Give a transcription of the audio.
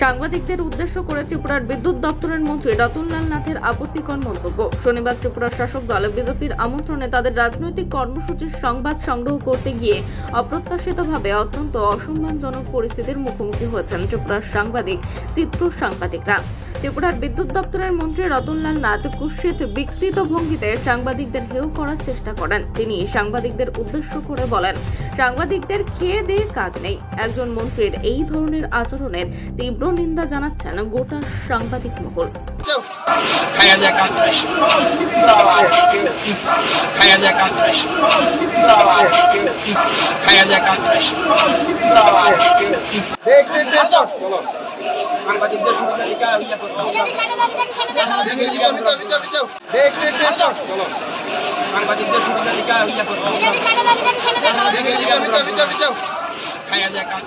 সাংবাদিকদের উদ্দেশ্য করে ত্রিপুরার বিদ্যুৎ দপ্তরের মন্ত্রী রতনলাল নাথের আপত্তিকর মন্তব্য। শনিবার ত্রিপুরার শাসক দল বিজেপির আমন্ত্রণে তাদের রাজনৈতিক কর্মসূচির সংবাদ সংগ্রহ করতে গিয়ে অপ্রত্যাশিতভাবে অত্যন্ত অসম্মানজনক পরিস্থিতির মুখোমুখি হয়েছেন ত্রিপুরার সাংবাদিক, চিত্র সাংবাদিকরা। ত্রিপুরার বিদ্যুৎ দপ্তরের মন্ত্রী রতনলাল নাথ কুৎসিত বিকৃত ভঙ্গিতে সাংবাদিকদের হেয় করার চেষ্টা করেন। তিনি সাংবাদিকদের উদ্দেশ্য করে বলেন, সাংবাদিকদের খেয়ে দিয়ে কাজ নেই। একজন মন্ত্রীর এই ধরনের আচরণের তীব্র নিন্দা জানাচ্ছেন গোটা সাংবাদিক মহল। সাংবাদিকদের সুবিধা দিকে ইয়ে করতে হবে। সাংবাদিকদের সুবিধা দিকে ইয়ে করতে হবে। খায়া যায় কাজ